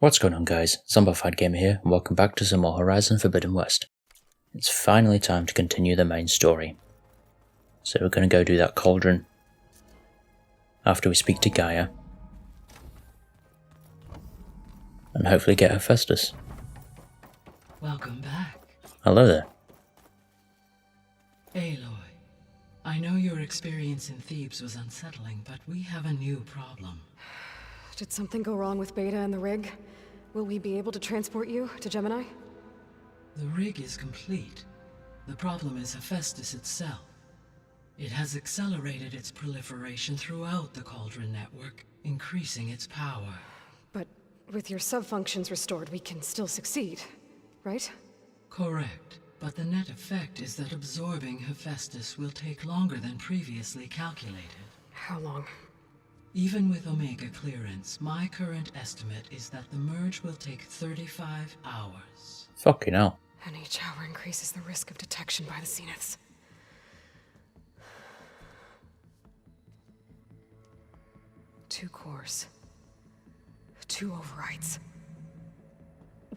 What's going on, guys? ZombifiedGamer here, and welcome back to some more Horizon Forbidden West. It's finally time to continue the main story. So we're going to go do that cauldron after we speak to Gaia, and hopefully get Hephaestus. Welcome back. Hello there. Aloy, I know your experience in Thebes was unsettling, but we have a new problem. Did something go wrong with Beta and the rig? Will we be able to transport you to Gemini? The rig is complete. The problem is Hephaestus itself. It has accelerated its proliferation throughout the cauldron network, increasing its power. But with your sub-functions restored, we can still succeed, right? Correct. But the net effect is that absorbing Hephaestus will take longer than previously calculated. How long? Even with Omega clearance, my current estimate is that the merge will take 35 hours. Fucking hell. And each hour increases the risk of detection by the Zeniths. Two cores. Two overrides.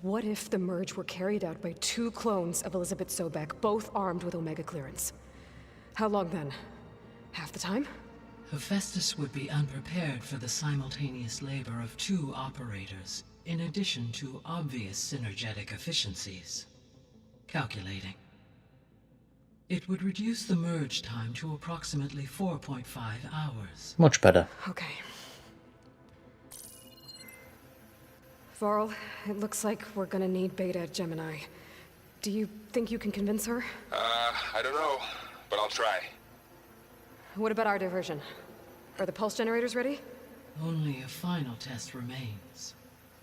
What if the merge were carried out by two clones of Elizabeth Sobek, both armed with Omega clearance? How long then? Half the time? Hephaestus would be unprepared for the simultaneous labor of two operators, in addition to obvious synergetic efficiencies. Calculating. It would reduce the merge time to approximately 4.5 hours. Much better. Okay. Varl, it looks like we're gonna need Beta at Gemini. Do you think you can convince her? I don't know, but I'll try. What about our diversion? Are the pulse generators ready? Only a final test remains.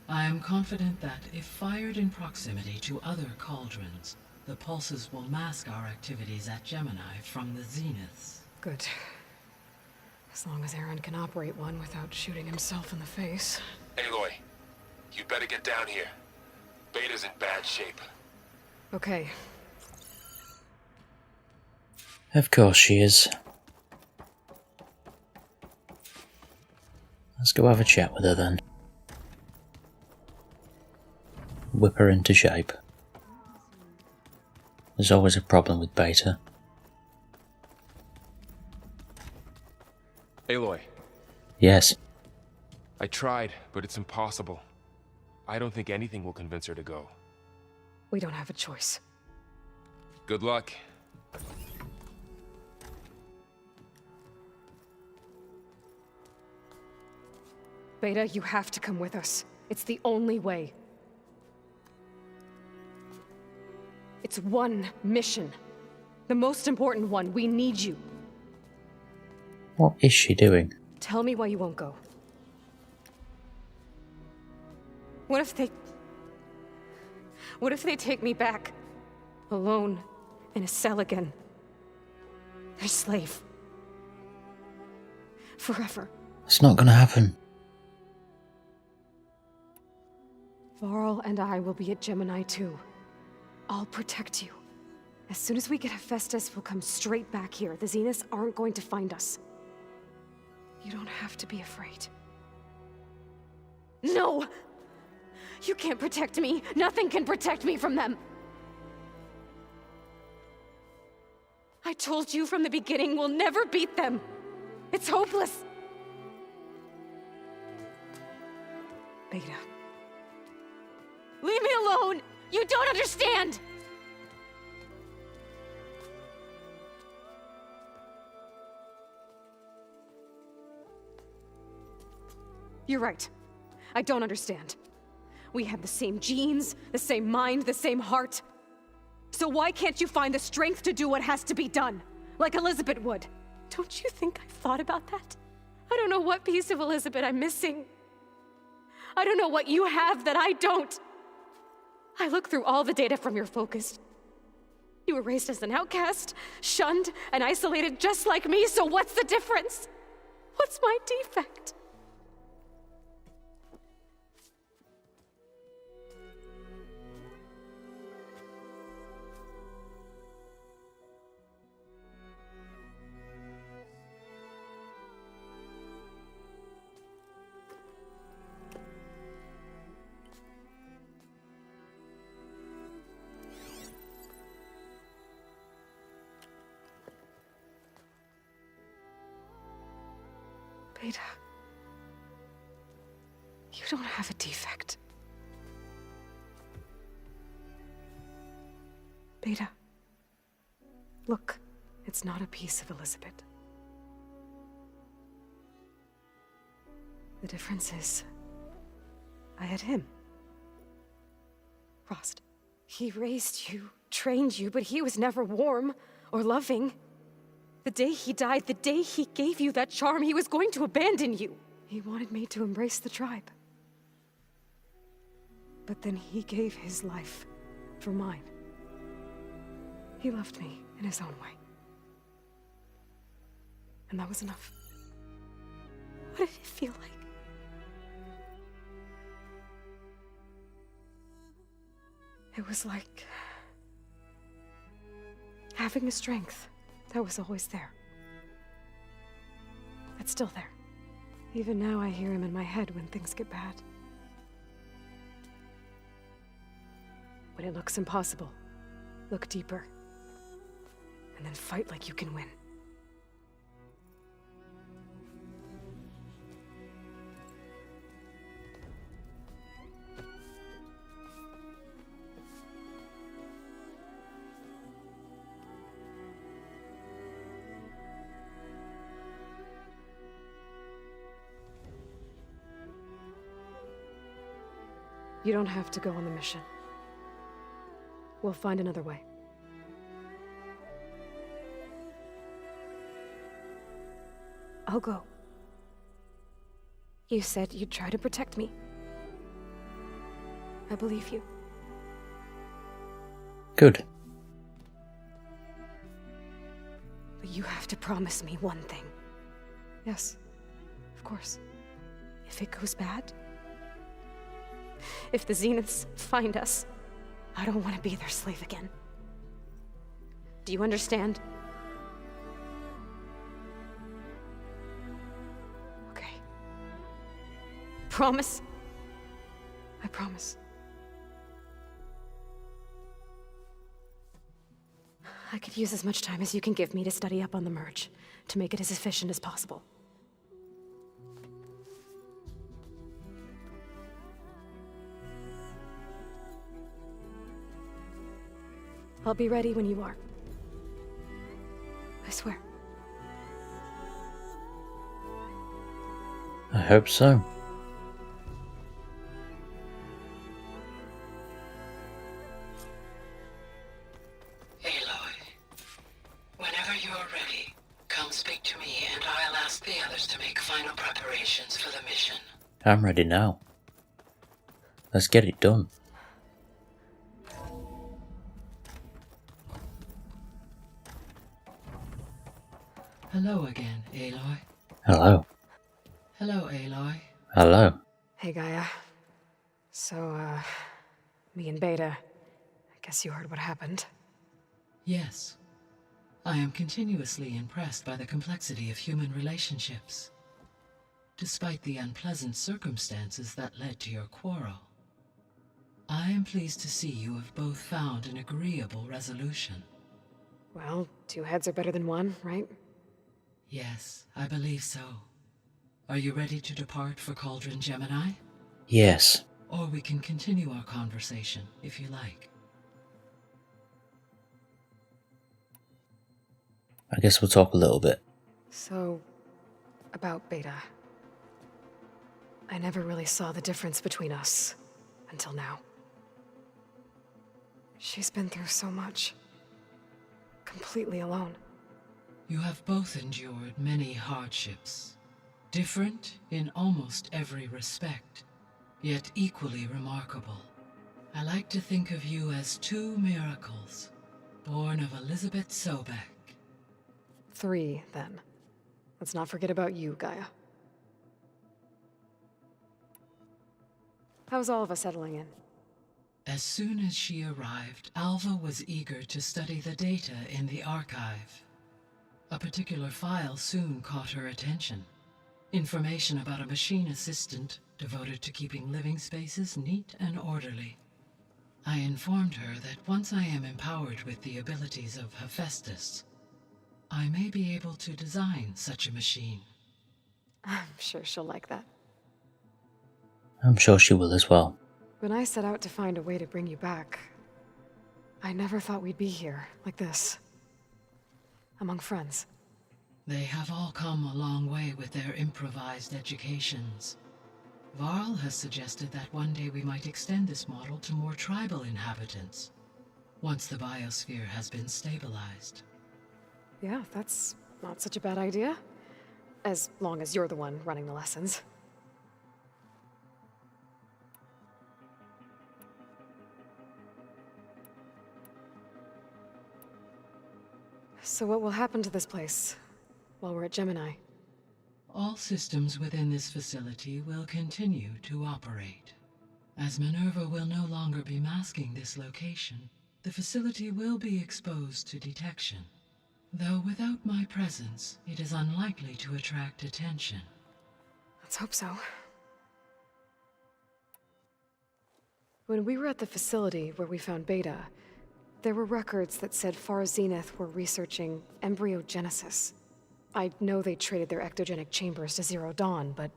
I am confident that if fired in proximity to other cauldrons, the pulses will mask our activities at Gemini from the Zeniths. Good. As long as Aaron can operate one without shooting himself in the face. Aloy, you better get down here. Beta's in bad shape. Okay. Of course she is. Let's go have a chat with her then. Whip her into shape. There's always a problem with Beta. Aloy. Yes. I tried, but it's impossible. I don't think anything will convince her to go. We don't have a choice. Good luck. Beta, you have to come with us. It's the only way. It's one mission. The most important one. We need you. What is she doing? Tell me why you won't go. What if they take me back? Alone, in a cell again. Their slave. Forever. It's not gonna happen. Varl and I will be at Gemini too. I'll protect you. As soon as we get Hephaestus, we'll come straight back here. The Zeniths aren't going to find us. You don't have to be afraid. No! You can't protect me. Nothing can protect me from them. I told you from the beginning, we'll never beat them. It's hopeless. Beta. Leave me alone! You don't understand! You're right. I don't understand. We have the same genes, the same mind, the same heart. So why can't you find the strength to do what has to be done? Like Elizabeth would. Don't you think I've thought about that? I don't know what piece of Elizabeth I'm missing. I don't know what you have that I don't. I look through all the data from your focus. You were raised as an outcast, shunned, and isolated just like me, so what's the difference? What's my defect? don't have a defect. Beta. Look, it's not a piece of Elizabeth. The difference is, I had him. Frost. He raised you, trained you, but he was never warm or loving. The day he died, the day he gave you that charm, he was going to abandon you. He wanted me to embrace the tribe. But then he gave his life for mine. He loved me in his own way. And that was enough. What did it feel like? It was like having a strength that was always there. It's still there. Even now I hear him in my head when things get bad. When it looks impossible, look deeper. And then fight like you can win. You don't have to go on the mission. We'll find another way. I'll go. You said you'd try to protect me. I believe you. Good. But you have to promise me one thing. Yes, of course. If it goes bad, if the Zeniths find us, I don't want to be their slave again. Do you understand? Okay. Promise? I promise. I could use as much time as you can give me to study up on the merge, to make it as efficient as possible. I'll be ready when you are. I swear. I hope so. Aloy, whenever you're ready, come speak to me and I'll ask the others to make final preparations for the mission. I'm ready now. Let's get it done. Hello again, Aloy. Hello. Hello, Aloy. Hello. Hey, Gaia. So, me and Beta, I guess you heard what happened. Yes. I am continuously impressed by the complexity of human relationships. Despite the unpleasant circumstances that led to your quarrel, I am pleased to see you have both found an agreeable resolution. Well, two heads are better than one, right? Yes, I believe so. Are you ready to depart for Cauldron, Gemini? Yes. Or we can continue our conversation, if you like. I guess we'll talk a little bit. So, about Beta. I never really saw the difference between us, until now. She's been through so much. Completely alone. You have both endured many hardships, different in almost every respect, yet equally remarkable. I like to think of you as two miracles, born of Elizabeth Sobek. 3, then. Let's not forget about you, Gaia. How's all of us settling in? As soon as she arrived, Alva was eager to study the data in the archive. A particular file soon caught her attention. Information about a machine assistant devoted to keeping living spaces neat and orderly. I informed her that once I am empowered with the abilities of Hephaestus, I may be able to design such a machine. I'm sure she'll like that. I'm sure she will as well. When I set out to find a way to bring you back, I never thought we'd be here, like this. Among friends. They have all come a long way with their improvised educations. Varl has suggested that one day we might extend this model to more tribal inhabitants, once the biosphere has been stabilized. Yeah, that's not such a bad idea. As long as you're the one running the lessons. So what will happen to this place while we're at Gemini? All systems within this facility will continue to operate. As Minerva will no longer be masking this location, the facility will be exposed to detection. Though without my presence, it is unlikely to attract attention. Let's hope so. When we were at the facility where we found Beta, there were records that said Far Zenith were researching embryogenesis. I know they traded their ectogenic chambers to Zero Dawn, but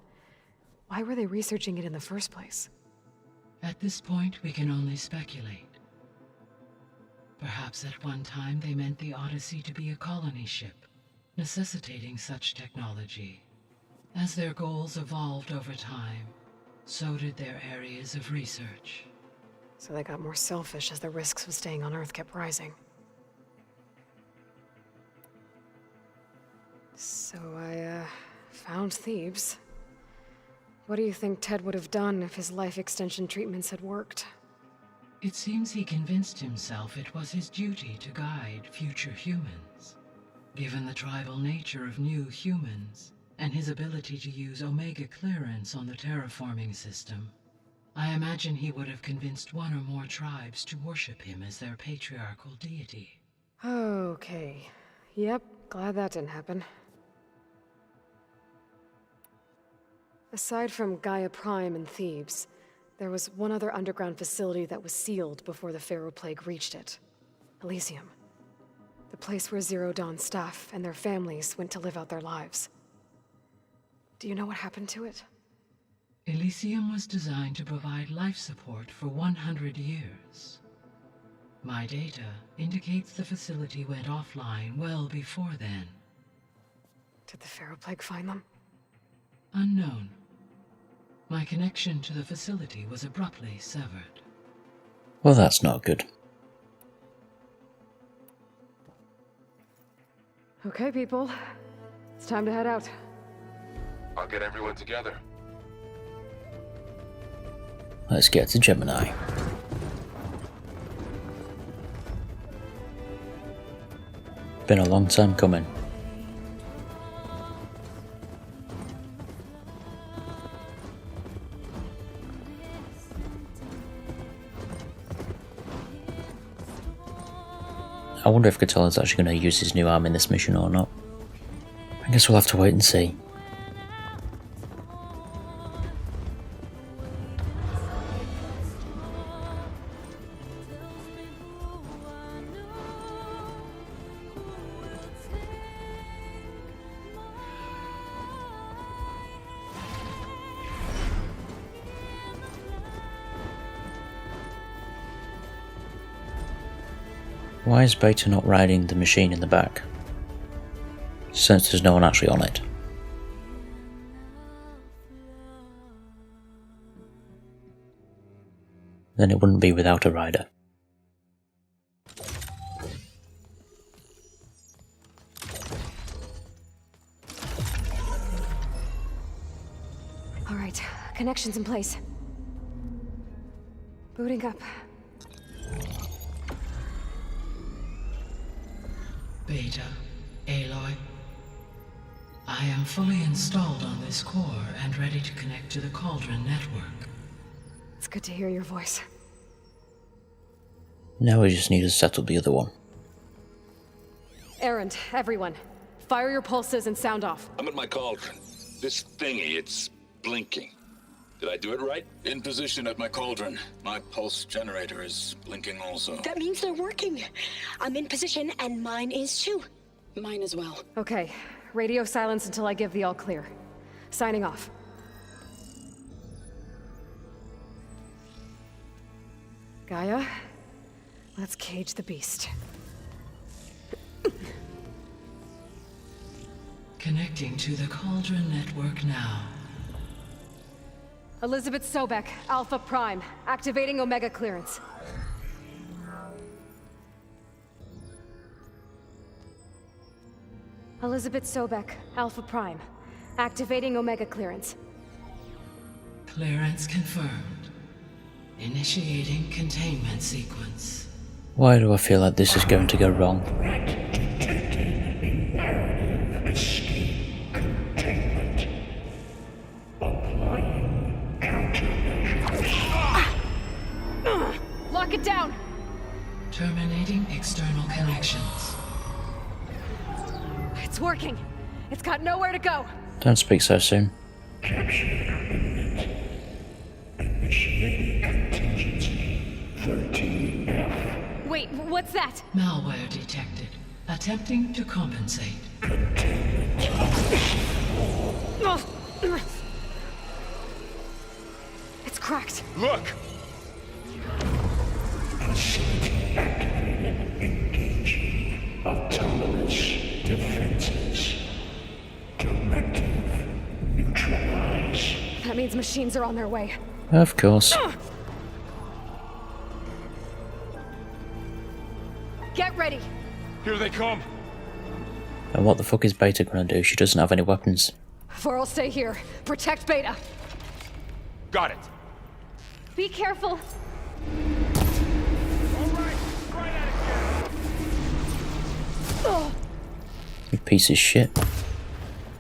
why were they researching it in the first place? At this point, we can only speculate. Perhaps at one time they meant the Odyssey to be a colony ship, necessitating such technology. As their goals evolved over time, so did their areas of research. So they got more selfish as the risks of staying on Earth kept rising. So I, found Thebes. What do you think Ted would have done if his life extension treatments had worked? It seems he convinced himself it was his duty to guide future humans. Given the tribal nature of new humans, and his ability to use Omega clearance on the terraforming system, I imagine he would have convinced one or more tribes to worship him as their patriarchal deity. Okay. Yep, glad that didn't happen. Aside from Gaia Prime and Thebes, there was one other underground facility that was sealed before the Pharaoh Plague reached it. Elysium. The place where Zero Dawn staff and their families went to live out their lives. Do you know what happened to it? Elysium was designed to provide life support for 100 years. My data indicates the facility went offline well before then. Did the Pharaoh Plague find them? Unknown. My connection to the facility was abruptly severed. Well, that's not good. Okay, people. It's time to head out. I'll get everyone together. Let's get to Gemini. Been a long time coming. I wonder if Catella's actually going to use his new arm in this mission or not. I guess we'll have to wait and see. Why is Beta not riding the machine in the back? Since there's no one actually on it. Then it wouldn't be without a rider. All right, connections in place. Booting up. Beta, Aloy. I am fully installed on this core and ready to connect to the cauldron network. It's good to hear your voice. Now we just need to settle the other one. Errand, everyone. Fire your pulses and sound off. I'm at my cauldron. This thingy, it's blinking. Did I do it right? In position at my cauldron. My pulse generator is blinking also. That means they're working. I'm in position and mine is too. Mine as well. Okay, radio silence until I give the all clear. Signing off. Gaia, let's cage the beast. Connecting to the cauldron network now. Elizabeth Sobek, Alpha Prime, activating Omega clearance. Elizabeth Sobek, Alpha Prime, activating Omega clearance. Clearance confirmed. Initiating containment sequence. Why do I feel like this is going to go wrong? Lock it down! Terminating external connections. It's working. It's got nowhere to go. Don't speak so soon. Wait, what's that? Malware detected. Attempting to compensate. It's cracked. Look! Autonomous defenses. Directive neutralize. That means machines are on their way. Of course. Get ready. Here they come! And what the fuck is Beta gonna do? She doesn't have any weapons. For'll stay here. Protect Beta. Got it! Be careful. Alright, right at You piece of shit. it, kid!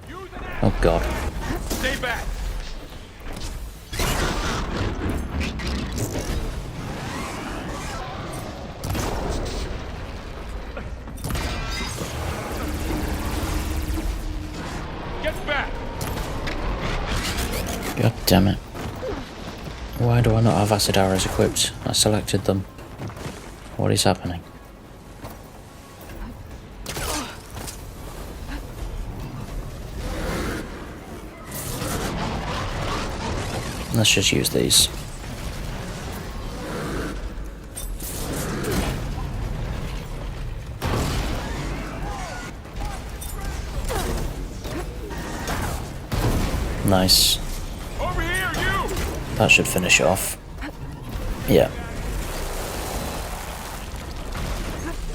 Use an axe! Oh god. Stay back! Get back! God damn it. Why do I not have acid arrows equipped? I selected them. What is happening? Let's just use these. Nice. Over here, you! That should finish it off. Yeah.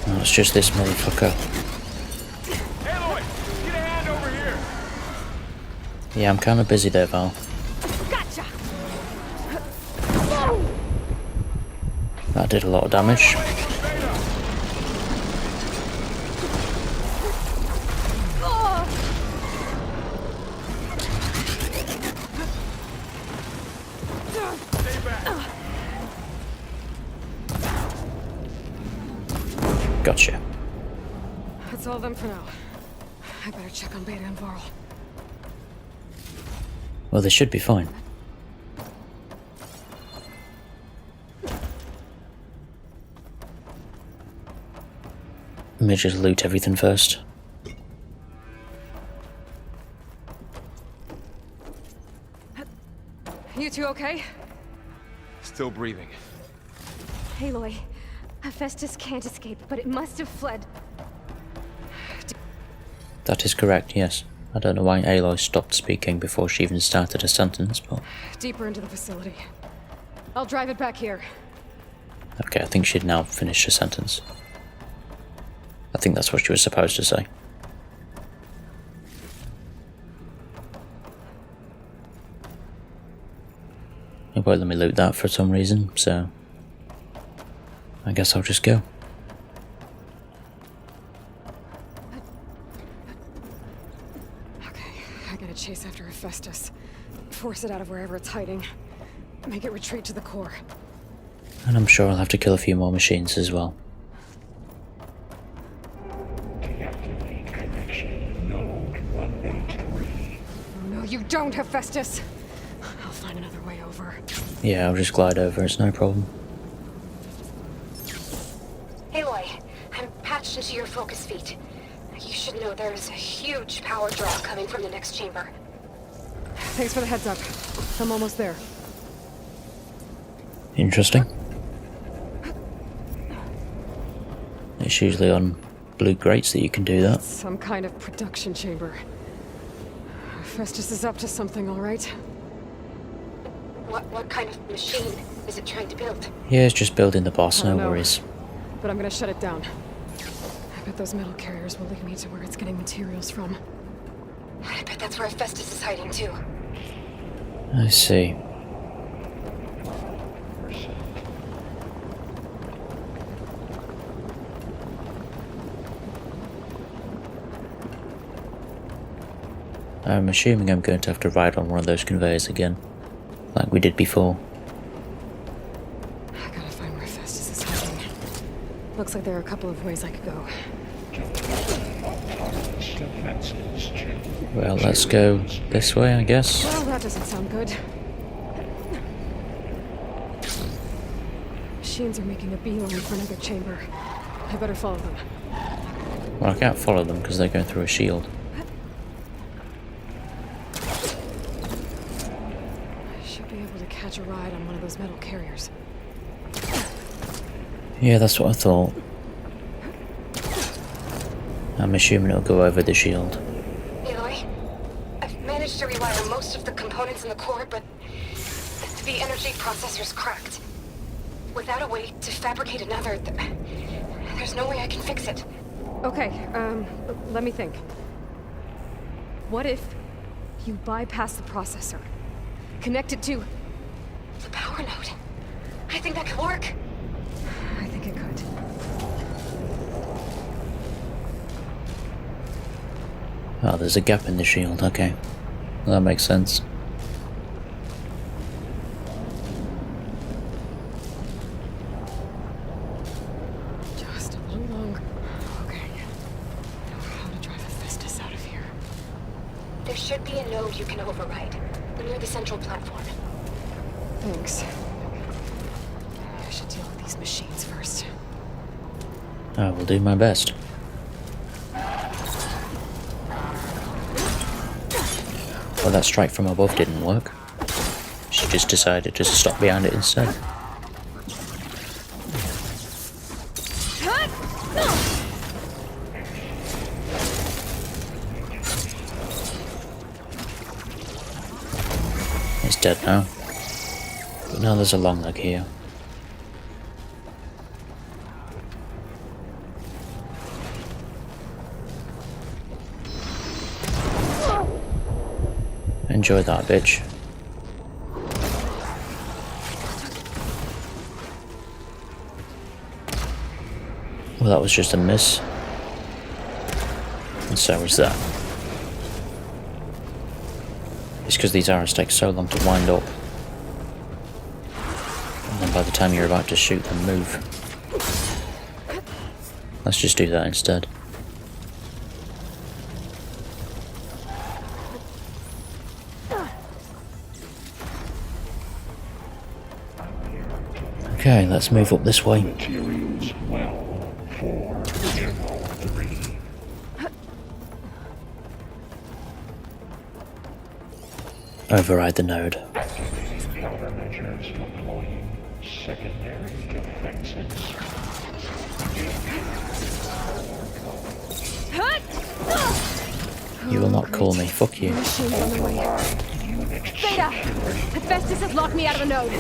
Oh, it's just this motherfucker. Aloy, get a hand over here! Yeah, I'm kind of busy there, Val. Gotcha. That did a lot of damage. Gotcha. That's all of them for now. I better check on Beta and Varl. Well, they should be fine. Let me just loot everything first. You two okay? Still breathing. Aloy, Hephaestus can't escape, but it must have fled. That is correct, yes. I don't know why Aloy stopped speaking before she even started a sentence, but... Deeper into the facility. I'll drive it back here. Okay, I think she'd now finished her sentence. I think that's what she was supposed to say. It won't let me loot that for some reason, so... I guess I'll just go. Okay, I gotta chase after Hephaestus. Force it out of wherever it's hiding. Make it retreat to the core. And I'm sure I'll have to kill a few more machines as well. Deactivate connection. Node 183. No, you don't, Hephaestus! I'll find another way over. Yeah, I'll just glide over, it's no problem. Aloy, I'm patched into your focus feet. You should know there's a huge power draw coming from the next chamber. Thanks for the heads up. I'm almost there. Interesting. It's usually on blue grates that you can do that. Some kind of production chamber. Hephaestus is up to something, all right? What kind of machine is it trying to build? Yeah, it's just building the boss, I don't no know, worries. But I'm gonna shut it down. I bet those metal carriers will lead me to where it's getting materials from. I bet that's where Hephaestus is hiding too. I see. I'm assuming I'm going to have to ride on one of those conveyors again, like we did before. I gotta find where Hephaestus is hiding. Looks like there are a couple of ways I could go. Well, let's go this way, I guess. Well, that doesn't sound good. Machines are making a beeline for another chamber. I better follow them. Well, I can't follow them because they're going through a shield. I should be able to catch a ride on one of those metal carriers. Yeah, that's what I thought. I'm assuming it'll go over the shield. Aloy, I've managed to rewire most of the components in the core, but the energy processor's cracked. Without a way to fabricate another, there's no way I can fix it. Okay, let me think. What if you bypass the processor? Connect it to The power node. I think that could work. I think it could. Oh, there's a gap in the shield, okay. Well, that makes sense. Just a little longer. Okay. I know how to drive Hephaestus out of here. There should be a node you can override, near the central platform. Thanks. I should deal with these machines first. I will do my best. Well, that strike from above didn't work. She just decided to stop behind it instead. It's dead now. But now there's a long leg here. Enjoy that, bitch. Well, that was just a miss. And so was that. It's because these arrows take so long to wind up. And then by the time you're about to shoot them, move. Let's just do that instead. Okay, let's move up this way. Materials well for Demo 3. Override the node. Countermeasures deploying secondary defenses. You will not call me. Fuck you. Machines on the way. Beta! Hephaestus has locked me out of the node.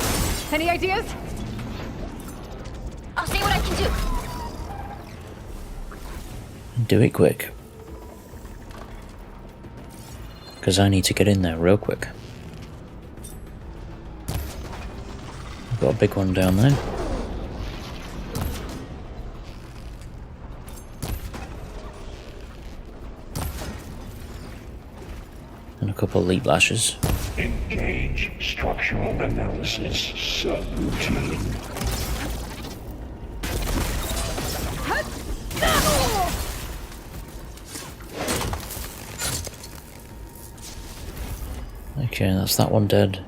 Any ideas? I'll see what I can do. Do it quick. Because I need to get in there real quick. I've got a big one down there. And a couple of leap lashes. Engage structural analysis subroutine. Okay, that's that one dead.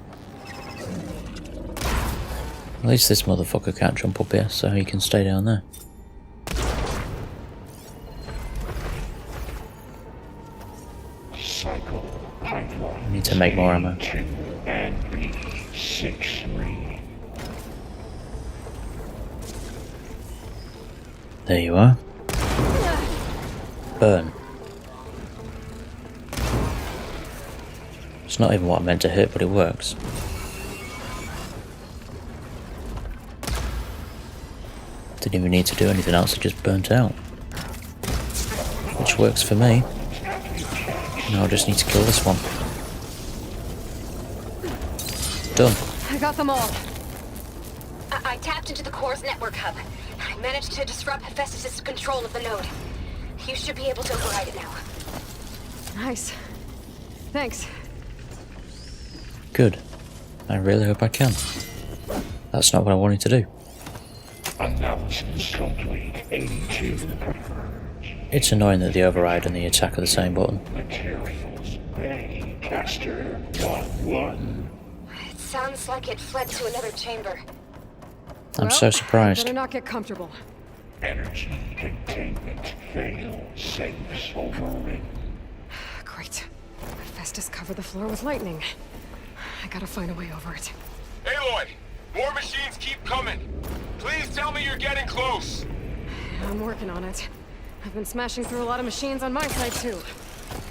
At least this motherfucker can't jump up here, so he can stay down there. Cycle pipeline. Need to make more ammo. 2 and B63. There you are. burn. It's not even what I meant to hit, but it works. Didn't even need to do anything else, it just burnt out. Which works for me. Now I just need to kill this one. Done. I got them all. I tapped into the core's network hub. I managed to disrupt Hephaestus' control of the node. You should be able to override it now. Nice. Thanks. Good. I really hope I can. That's not what I wanted to do. Analysis complete. 82 confirmed. It's annoying that the override and the attack are the same button. Materials. Bay. Caster. 1-1. It sounds like it fled to another chamber. I'm so surprised. Better not get comfortable. Energy containment fail. Safes overridden. Great. Hephaestus covered the floor with lightning. I gotta find a way over it. Aloy! More machines keep coming! Please tell me you're getting close! I'm working on it. I've been smashing through a lot of machines on my side, too.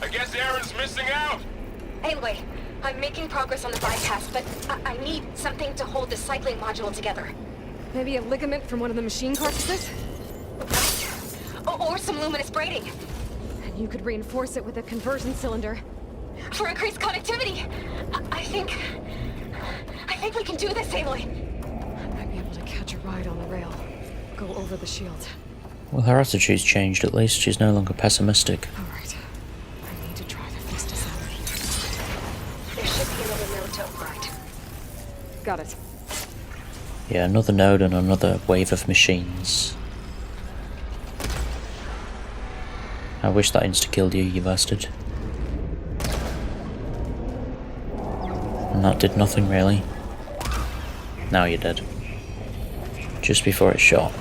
I guess Aaron's missing out! Anyway, I'm making progress on the bypass, but I need something to hold the cycling module together. Maybe a ligament from one of the machine carcasses? Or some luminous braiding. And you could reinforce it with a conversion cylinder. For increased connectivity. I think we can do this, Aloy. I might be able to catch a ride on the rail. Go over the shield. Well, her attitude's changed at least. She's no longer pessimistic. Alright. I need to drive Hephaestus out. There should be another node to override. Got it. Yeah, another node and another wave of machines. I wish that insta-killed you, you bastard. And that did nothing really. Now you're dead. Just before it shot.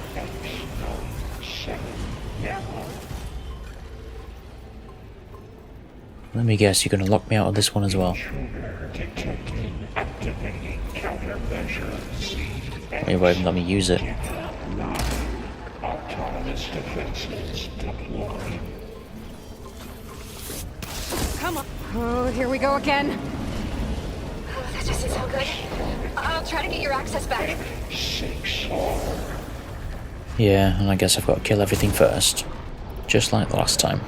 Let me guess, you're gonna lock me out of this one as well. You won't even let me use it. Autonomous defenses deployed. Come on. Oh, here we go again. Oh, that doesn't sound good. I'll try to get your access back. 6-4. Yeah, and I guess I've got to kill everything first. Just like the last time.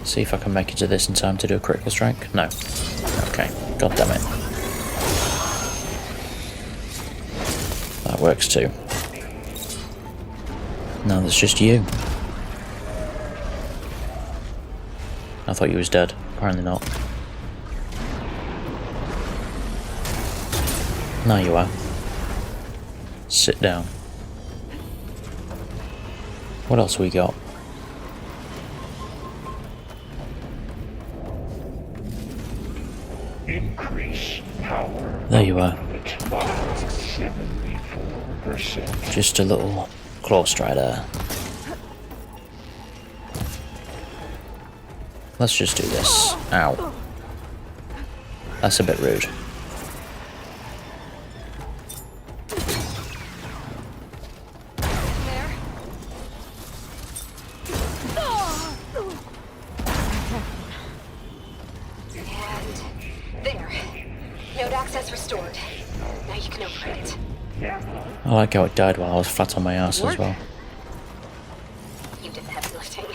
See if I can make it to this in time to do a critical strike. No. Okay. God damn it. That works too. Now there's just you. I thought you was dead. Apparently not. Now you are. Sit down. What else we got? Increase power. There you are. 74%. Just a little claw strider. Let's just do this. Ow. That's a bit rude. There. And there. Node access restored. Now you can override it. I like how it died while I was flat on my ass as well. You did the heavy lifting.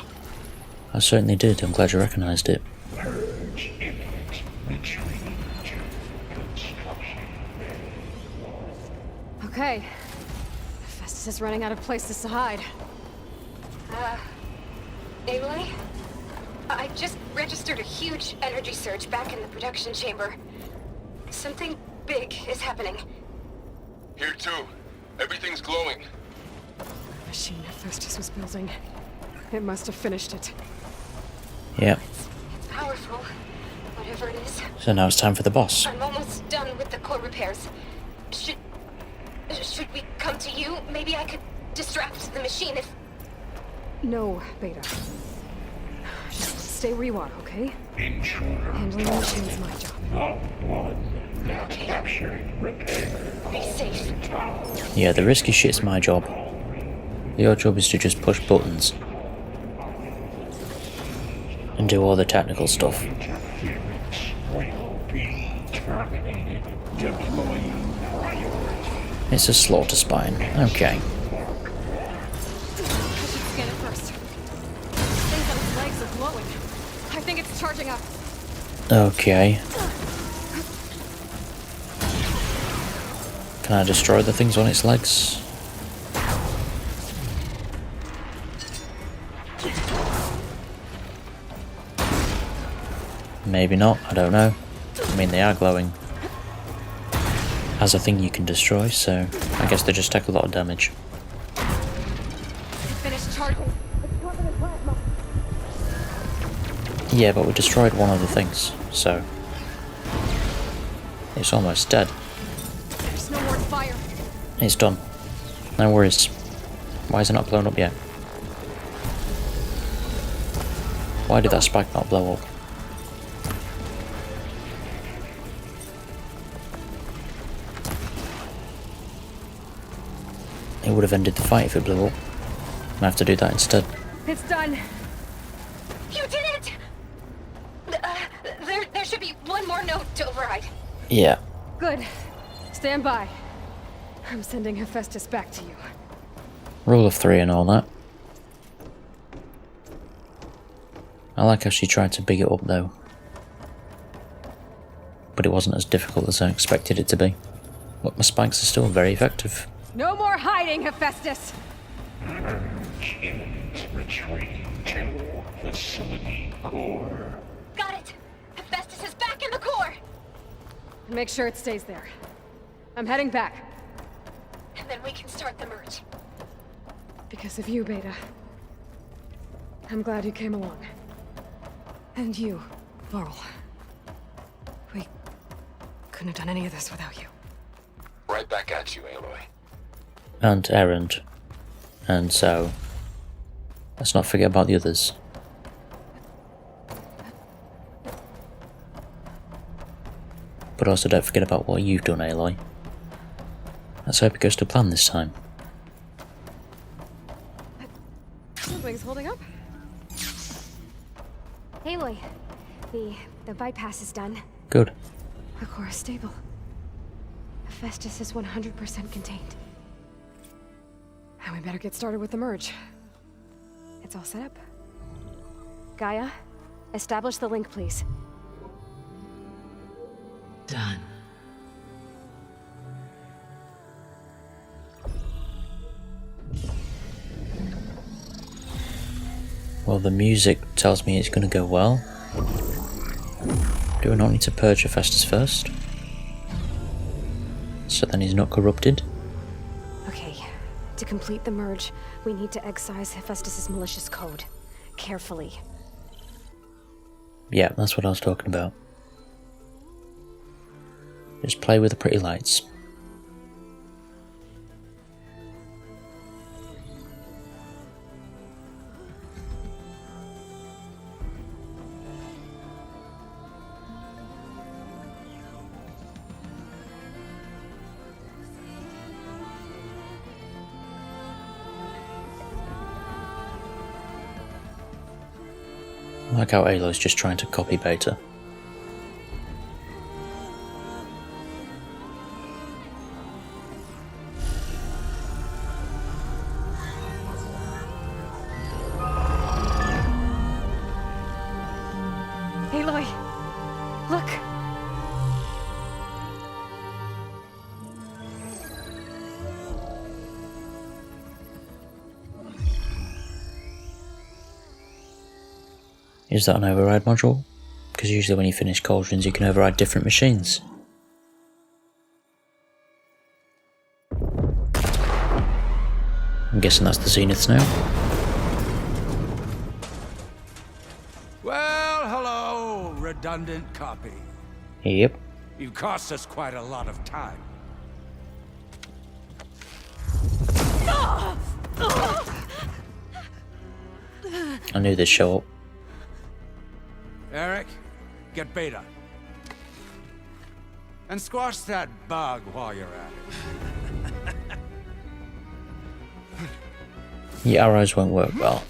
I certainly did. I'm glad you recognised it. Purge imminent. Retreat to construction. Okay. Hephaestus is running out of places to hide. Aloy? I just registered a huge energy surge back in the production chamber. Something big is happening. Here too. Everything's glowing. The machine Hephaestus was building. It must have finished it. Yeah. It's powerful, whatever it is. So now it's time for the boss. I'm almost done with the core repairs. Should we come to you? Maybe I could distract the machine if... No, Beta. Just stay where you are, okay? Intruder. Handling the machine's my job. Not one. Now capturing repair. Be safe. Yeah, the risky shit's my job. Your job is to just push buttons. And do all the technical stuff. Interference will be terminated. Deploying priority. It's a slaughter spine. Okay. I should scan it first. Things on its legs are glowing. I think it's charging up. Okay. Can I destroy the things on its legs? Maybe not, I don't know. I mean, they are glowing as a thing you can destroy, so I guess they just take a lot of damage. Finish charging. Yeah, but we destroyed one of the things, so it's almost dead. There's no more fire. It's done. No worries. Why is it not blown up yet? Why did that spike not blow up? It would have ended the fight if it blew up. I have to do that instead. It's done. You did it! There should be one more note to override. Yeah. Good. Stand by. I'm sending Hephaestus back to you. Rule of 3 and all that. I like how she tried to big it up though. But it wasn't as difficult as I expected it to be. But my spikes are still very effective. No more hiding, Hephaestus! Purge imminent retreat to facility core. Got it! Hephaestus is back in the core! Make sure it stays there. I'm heading back. And then we can start the merge. Because of you, Beta. I'm glad you came along. And you, Varl. We couldn't have done any of this without you. Right back at you, Aloy. And Errand. And so, let's not forget about the others. But also don't forget about what you've done, Aloy. Let's hope it goes to plan this time. Wings holding up? Aloy, the bypass is done. Good. The core is stable. Hephaestus is 100% contained. And we better get started with the merge. It's all set up. Gaia, establish the link, please. Done. Well, the music tells me it's going to go well. Do we not need to purge Hephaestus first? So then he's not corrupted? Okay, to complete the merge, we need to excise Hephaestus' malicious code. Carefully. Yeah, that's what I was talking about. Just play with the pretty lights. I like how Aloy's just trying to copy Beta. Aloy! Look! Is that an override module? Because usually when you finish cauldrons you can override different machines. I'm guessing that's the Zeniths now. Well, hello, redundant copy. Yep. You've cost us quite a lot of time. I knew they'd show up. Eric, get Beta. And squash that bug while you're at it. The arrows won't work well.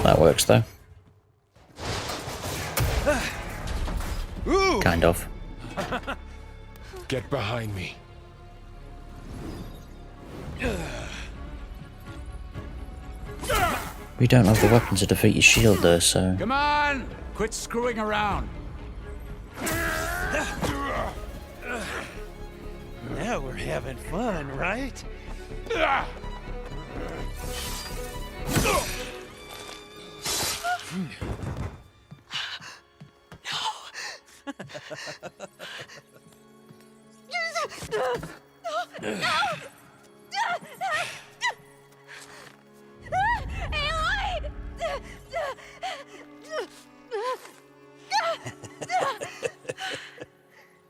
That works though. Kind of. Get behind me. We don't have the weapon to defeat your shield though, so... Come on! Quit screwing around. Now we're having fun, right?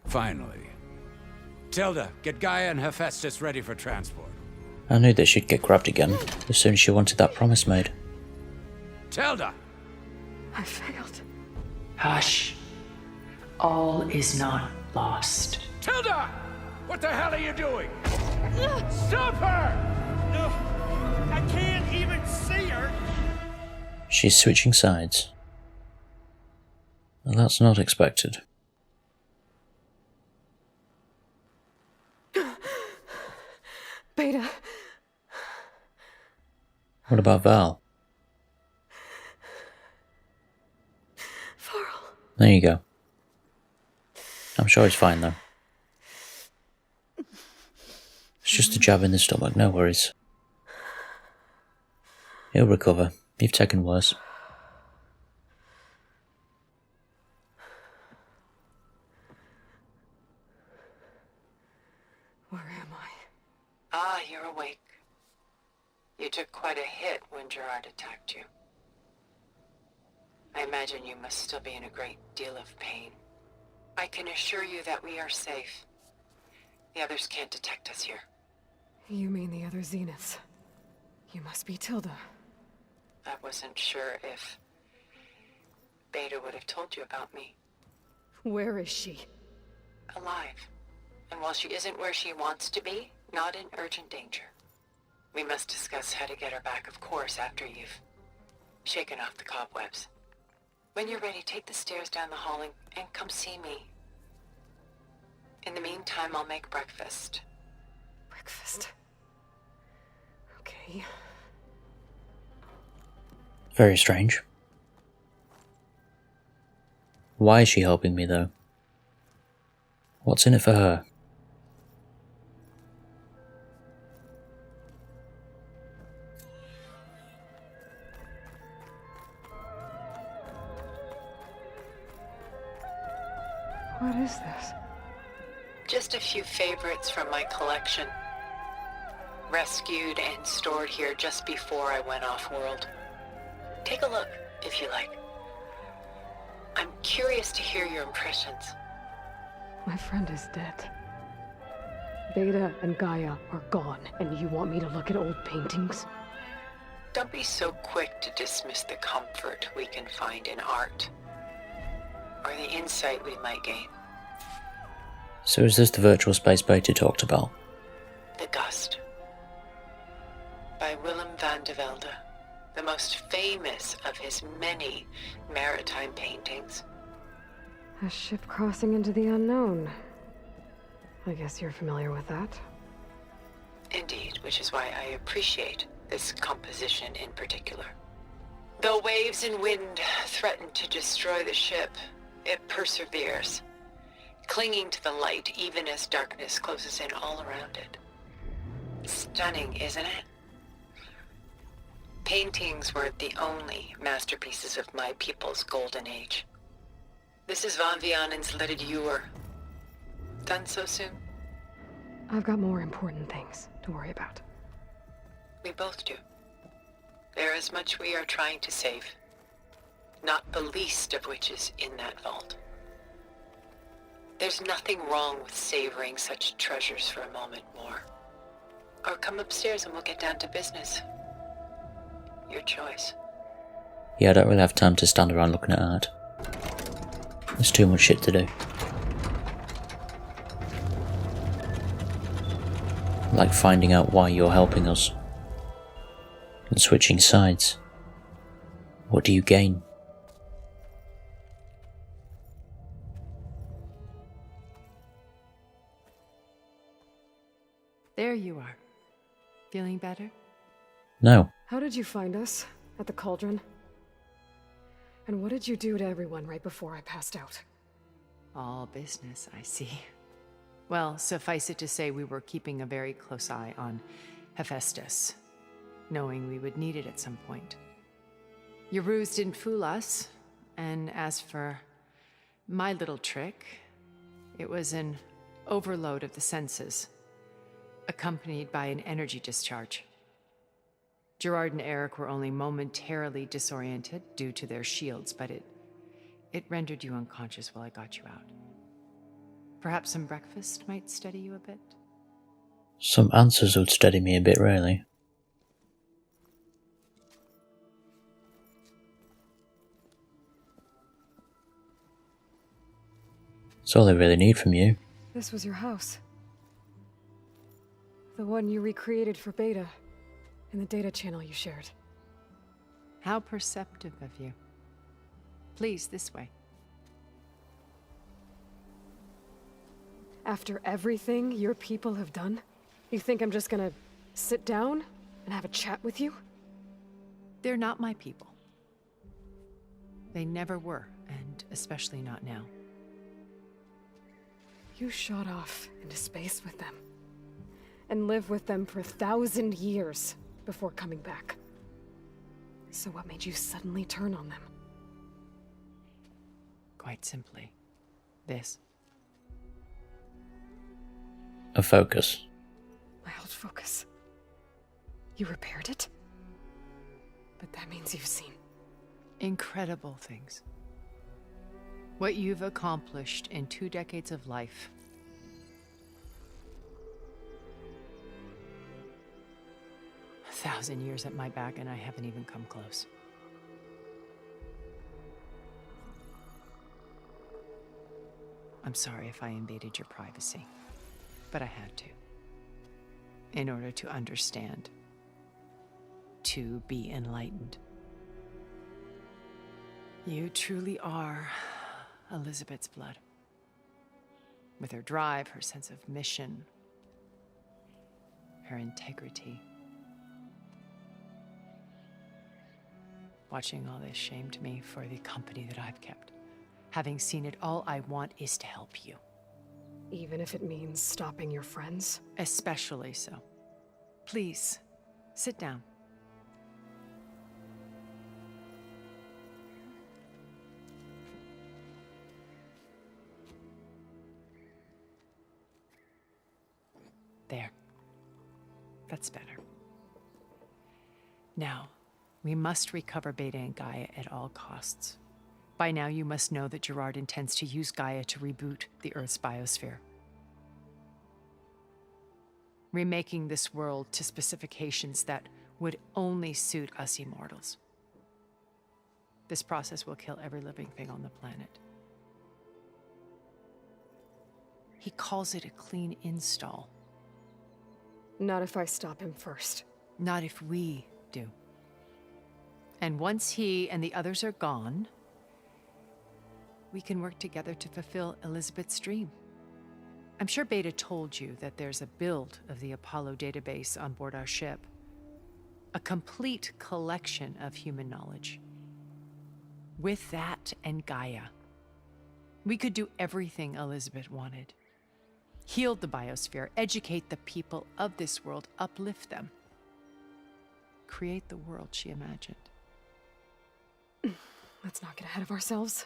Finally. Tilda, get Gaia and Hephaestus ready for transport. I knew that she'd get grabbed again as soon as she wanted that promise made. Tilda! I failed. Hush. All is not lost. Tilda! What the hell are you doing? Stop her! No, I can't even see her. She's switching sides. Well, that's not expected. Beta. What about Val? Farrell. There you go. I'm sure he's fine though. It's just a jab in the stomach, no worries. He'll recover. You've taken worse. Where am I? Ah, you're awake. You took quite a hit when Gerard attacked you. I imagine you must still be in a great deal of pain. I can assure you that we are safe. The others can't detect us here. You mean the other Zeniths? You must be Tilda. I wasn't sure if Beta would have told you about me. Where is she? Alive. And while she isn't where she wants to be, not in urgent danger. We must discuss how to get her back, of course, after you've shaken off the cobwebs. When you're ready, take the stairs down the hall and come see me. In the meantime, I'll make breakfast. Breakfast. Okay. Very strange. Why is she helping me though? What's in it for her? What is this? Just a few favorites from my collection. Rescued and stored here just before I went off-world. Take a look, if you like. I'm curious to hear your impressions. My friend is dead. Beta and Gaia are gone, and you want me to look at old paintings? Don't be so quick to dismiss the comfort we can find in art, or the insight we might gain. So is this the virtual space Beta talked about? The Gust, by Willem van de Velde, the most famous of his many maritime paintings. A ship crossing into the unknown. I guess you're familiar with that. Indeed, which is why I appreciate this composition in particular. Though waves and wind threaten to destroy the ship, it perseveres, clinging to the light even as darkness closes in all around it. Stunning, isn't it? Paintings weren't the only masterpieces of my people's golden age. This is Van Vianen's Le Dieu. Done so soon? I've got more important things to worry about. We both do. There is much we are trying to save, not the least of which is in that vault. There's nothing wrong with savoring such treasures for a moment more. Or come upstairs and we'll get down to business. Your choice. Yeah, I don't really have time to stand around looking at art. There's too much shit to do. Like finding out why you're helping us. And switching sides. What do you gain? There you are. Feeling better? No. How did you find us? At the cauldron? And what did you do to everyone right before I passed out? All business, I see. Well, suffice it to say we were keeping a very close eye on Hephaestus, knowing we would need it at some point. Your ruse didn't fool us, and as for my little trick, it was an overload of the senses, accompanied by an energy discharge. Gerard and Eric were only momentarily disoriented due to their shields, but it rendered you unconscious while I got you out. Perhaps some breakfast might steady you a bit? Some answers would steady me a bit, really. That's all I really need from you. This was your house. The one you recreated for Beta, in the data channel you shared. How perceptive of you. Please, this way. After everything your people have done, you think I'm just gonna sit down and have a chat with you? They're not my people. They never were, and especially not now. You shot off into space with them, and lived with them for 1,000 years before coming back. So what made you suddenly turn on them? Quite simply, this. A focus. My old focus. You repaired it? But that means you've seen incredible things. What you've accomplished in 2 decades of life. A 1,000 years at my back, and I haven't even come close. I'm sorry if I invaded your privacy, but I had to. In order to understand. To be enlightened. You truly are Elizabeth's blood. With her drive, her sense of mission, her integrity. Watching all this shamed me for the company that I've kept. Having seen it, all I want is to help you. Even if it means stopping your friends? Especially so. Please, sit down. There. That's better. Now, we must recover Beta and Gaia at all costs. By now, you must know that Gerard intends to use Gaia to reboot the Earth's biosphere. Remaking this world to specifications that would only suit us immortals. This process will kill every living thing on the planet. He calls it a clean install. Not if I stop him first. Not if we do. And once he and the others are gone, we can work together to fulfill Elizabeth's dream. I'm sure Beta told you that there's a build of the Apollo database on board our ship. A complete collection of human knowledge. With that and Gaia, we could do everything Elizabeth wanted. Heal the biosphere, educate the people of this world, uplift them. Create the world she imagined. Let's not get ahead of ourselves.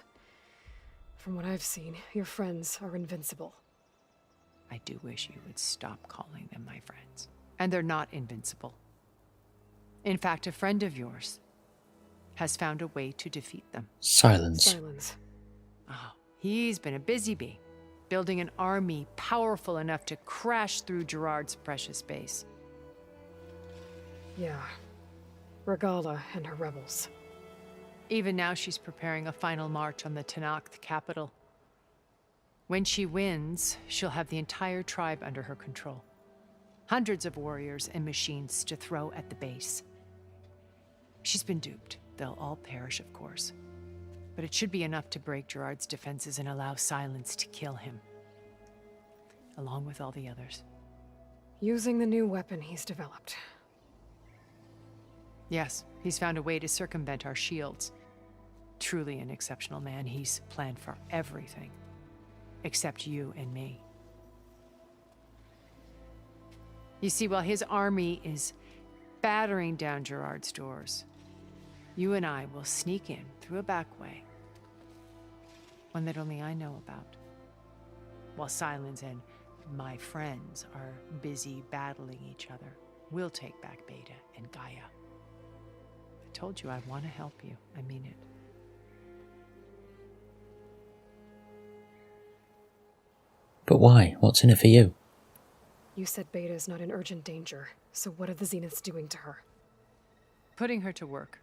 From what I've seen, your friends are invincible. I do wish you would stop calling them my friends. And they're not invincible. In fact, a friend of yours has found a way to defeat them. Silence. Silence. Oh, he's been a busy bee. Building an army powerful enough to crash through Gerard's precious base. Yeah. Regala and her rebels. Even now, she's preparing a final march on the Tenakth capital. When she wins, she'll have the entire tribe under her control. Hundreds of warriors and machines to throw at the base. She's been duped. They'll all perish, of course. But it should be enough to break Gerard's defenses and allow Silence to kill him. Along with all the others. Using the new weapon he's developed. Yes, he's found a way to circumvent our shields. Truly an exceptional man. He's planned for everything. Except you and me. You see, while his army is battering down Gerard's doors, you and I will sneak in through a back way. One that only I know about. While Silence and my friends are busy battling each other, we'll take back Beta and Gaia. I told you I want to help you. I mean it. But why? What's in it for you? You said Beta is not in urgent danger, so what are the Zeniths doing to her? Putting her to work.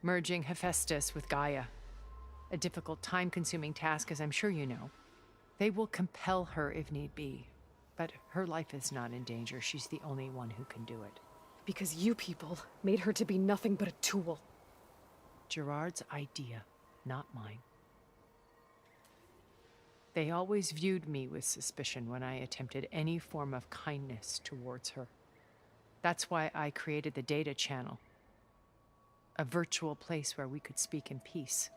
Merging Hephaestus with Gaia. A difficult, time-consuming task, as I'm sure you know. They will compel her if need be. But her life is not in danger. She's the only one who can do it. Because you people made her to be nothing but a tool. Gerard's idea, not mine. They always viewed me with suspicion when I attempted any form of kindness towards her. That's why I created the data channel. A virtual place where we could speak in peace.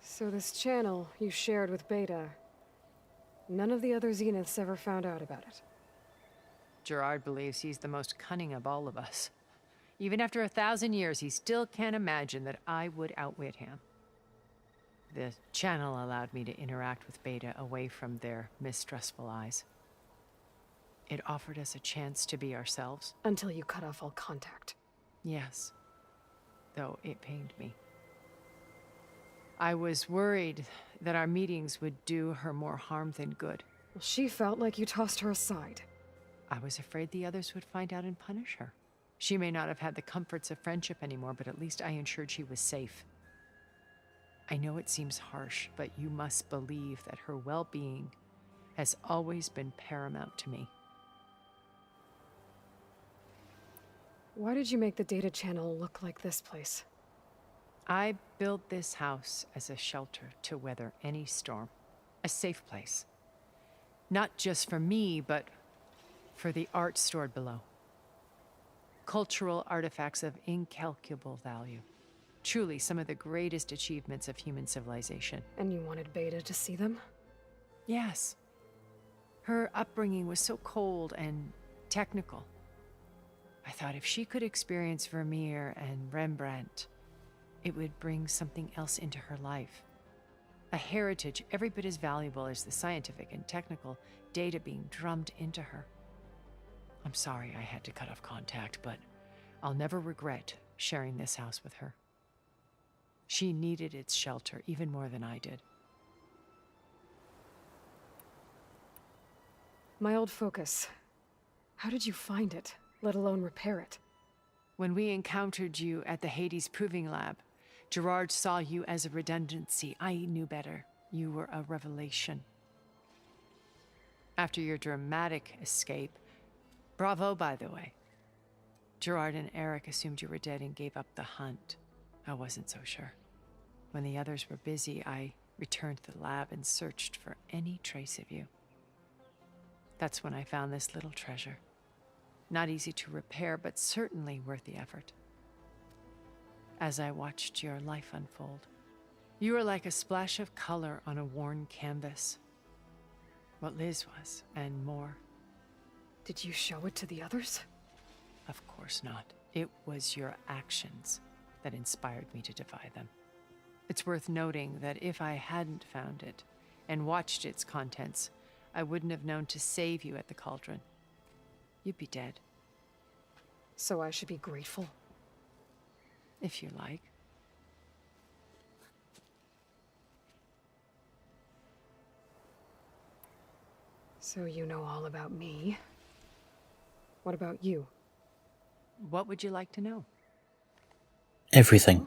So this channel you shared with Beta, none of the other Zeniths ever found out about it? Gerard believes he's the most cunning of all of us. Even after 1,000 years, he still can't imagine that I would outwit him. The channel allowed me to interact with Beta away from their mistrustful eyes. It offered us a chance to be ourselves. Until you cut off all contact. Yes. Though it pained me. I was worried that our meetings would do her more harm than good. Well, she felt like you tossed her aside. I was afraid the others would find out and punish her. She may not have had the comforts of friendship anymore, but at least I ensured she was safe. I know it seems harsh, but you must believe that her well-being has always been paramount to me. Why did you make the data channel look like this place? I built this house as a shelter to weather any storm. A safe place. Not just for me, but for the art stored below. Cultural artifacts of incalculable value. Truly some of the greatest achievements of human civilization. And you wanted Beta to see them? Yes. Her upbringing was so cold and technical. I thought if she could experience Vermeer and Rembrandt, it would bring something else into her life. A heritage every bit as valuable as the scientific and technical data being drummed into her. I'm sorry I had to cut off contact, but I'll never regret sharing this house with her. She needed its shelter even more than I did. My old focus. How did you find it, let alone repair it? When we encountered you at the Hades Proving Lab, Gerard saw you as a redundancy. I knew better. You were a revelation. After your dramatic escape, bravo, by the way. Gerard and Eric assumed you were dead and gave up the hunt. I wasn't so sure. When the others were busy, I returned to the lab and searched for any trace of you. That's when I found this little treasure. Not easy to repair, but certainly worth the effort. As I watched your life unfold, you were like a splash of color on a worn canvas. What Liz was, and more. Did you show it to the others? Of course not. It was your actions that inspired me to defy them. It's worth noting that if I hadn't found it and watched its contents, I wouldn't have known to save you at the cauldron. You'd be dead. So I should be grateful? If you like. So you know all about me? What about you? What would you like to know? Everything.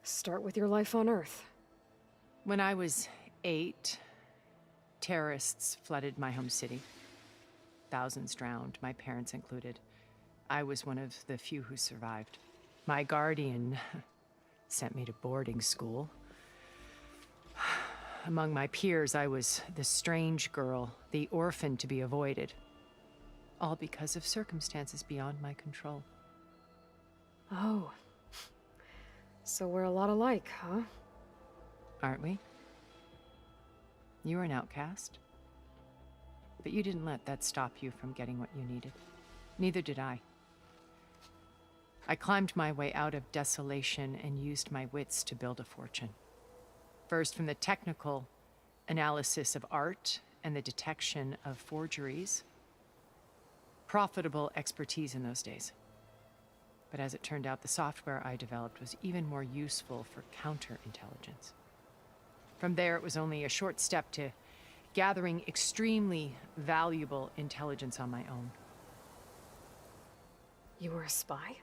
Start with your life on Earth. When I was 8, terrorists flooded my home city. Thousands drowned, my parents included. I was one of the few who survived. My guardian sent me to boarding school. Among my peers, I was the strange girl, the orphan to be avoided. All because of circumstances beyond my control. Oh. So we're a lot alike, huh? Aren't we? You were an outcast. But you didn't let that stop you from getting what you needed. Neither did I. I climbed my way out of desolation and used my wits to build a fortune. First, from the technical analysis of art and the detection of forgeries. Profitable expertise in those days. But as it turned out, the software I developed was even more useful for counterintelligence. From there, it was only a short step to gathering extremely valuable intelligence on my own. You were a spy?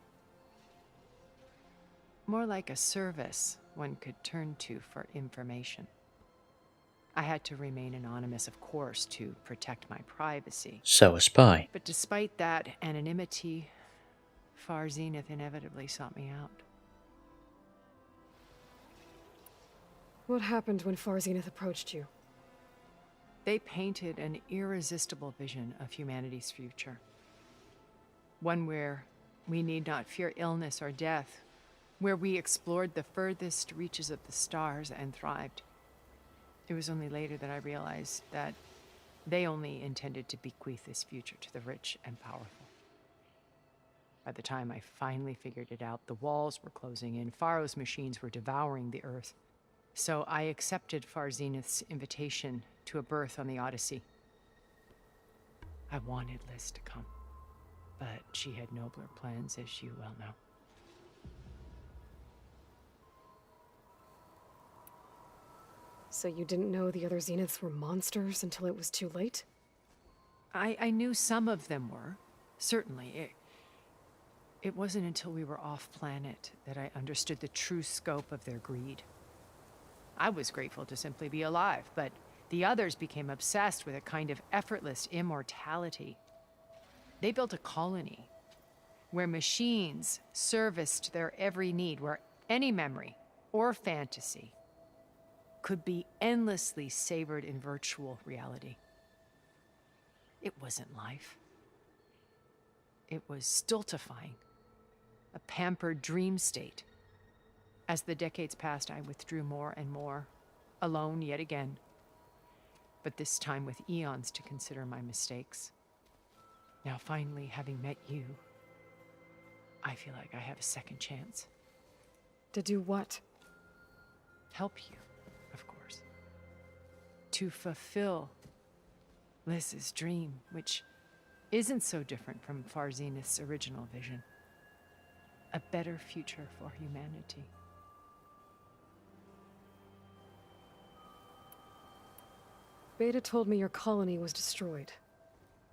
More like a service one could turn to for information. I had to remain anonymous, of course, to protect my privacy. So a spy. But despite that anonymity, Far Zenith inevitably sought me out. What happened when Far Zenith approached you? They painted an irresistible vision of humanity's future. One where we need not fear illness or death, where we explored the furthest reaches of the stars and thrived. It was only later that I realized that they only intended to bequeath this future to the rich and powerful. By the time I finally figured it out, the walls were closing in, Pharaoh's machines were devouring the earth. So I accepted Far Zenith's invitation to a berth on the Odyssey. I wanted Liz to come, but she had nobler plans, as you well know. So you didn't know the other Zeniths were monsters until it was too late? I knew some of them were, certainly. It wasn't until we were off-planet that I understood the true scope of their greed. I was grateful to simply be alive, but the others became obsessed with a kind of effortless immortality. They built a colony where machines serviced their every need, where any memory or fantasy could be endlessly savored in virtual reality. It wasn't life. It was stultifying, a pampered dream state. As the decades passed, I withdrew more and more, alone yet again, but this time with eons to consider my mistakes. Now finally, having met you, I feel like I have a second chance. To do what? Help you, of course. To fulfill Liz's dream, which isn't so different from Far Zenith's original vision. A better future for humanity. Beta told me your colony was destroyed.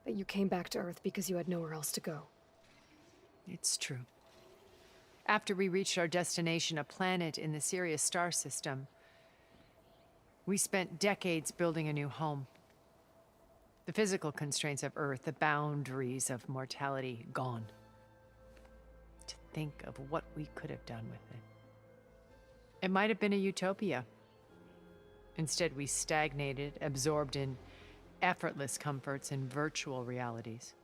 That you came back to Earth because you had nowhere else to go. It's true. After we reached our destination, a planet in the Sirius star system, we spent decades building a new home. The physical constraints of Earth, the boundaries of mortality, gone. To think of what we could have done with it. It might have been a utopia. Instead, we stagnated, absorbed in effortless comforts and virtual realities.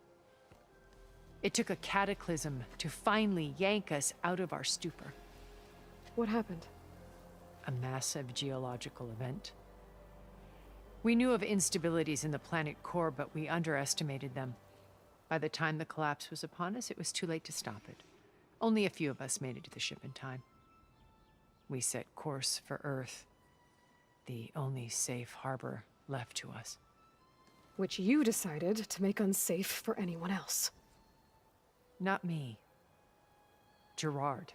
It took a cataclysm to finally yank us out of our stupor. What happened? A massive geological event. We knew of instabilities in the planet core, but we underestimated them. By the time the collapse was upon us, it was too late to stop it. Only a few of us made it to the ship in time. We set course for Earth, the only safe harbor left to us. Which you decided to make unsafe for anyone else. Not me. Gerard.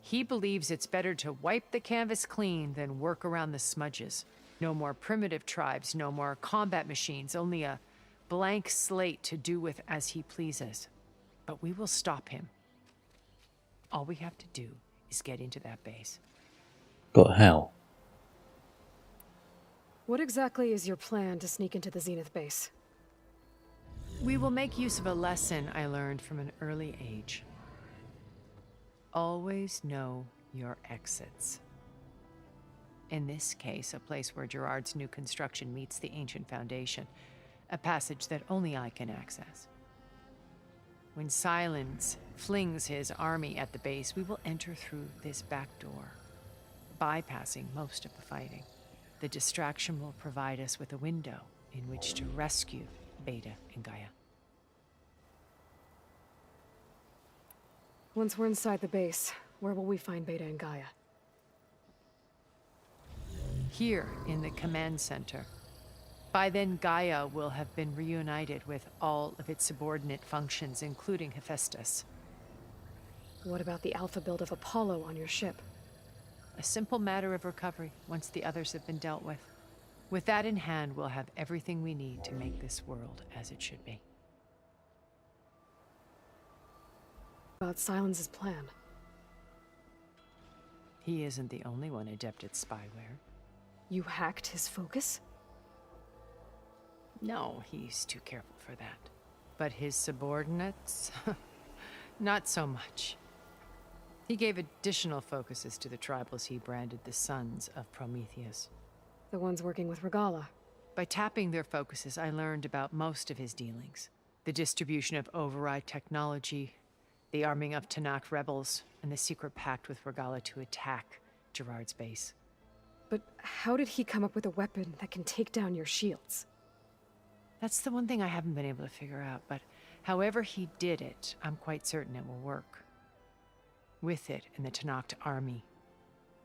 He believes it's better to wipe the canvas clean than work around the smudges. No more primitive tribes, no more combat machines, only a blank slate to do with as he pleases. But we will stop him. All we have to do is get into that base. But how? What exactly is your plan to sneak into the Zenith base? We will make use of a lesson I learned from an early age. Always know your exits. In this case, a place where Gerard's new construction meets the ancient foundation, a passage that only I can access. When Silence flings his army at the base, we will enter through this back door, bypassing most of the fighting. The distraction will provide us with a window in which to rescue Beta and Gaia. Once we're inside the base, where will we find Beta and Gaia? Here in the command center. By then, Gaia will have been reunited with all of its subordinate functions, including Hephaestus. What about the alpha build of Apollo on your ship? A simple matter of recovery once the others have been dealt with. With that in hand, we'll have everything we need to make this world as it should be. About Silence's plan. He isn't the only one adept at spyware. You hacked his focus? No, he's too careful for that. But his subordinates? Not so much. He gave additional focuses to the tribals he branded the Sons of Prometheus. The ones working with Regala. By tapping their focuses, I learned about most of his dealings. The distribution of override technology, the arming of Tanakh rebels, and the secret pact with Regala to attack Gerard's base. But how did he come up with a weapon that can take down your shields? That's the one thing I haven't been able to figure out, but however he did it, I'm quite certain it will work. With it and the Tanakh army,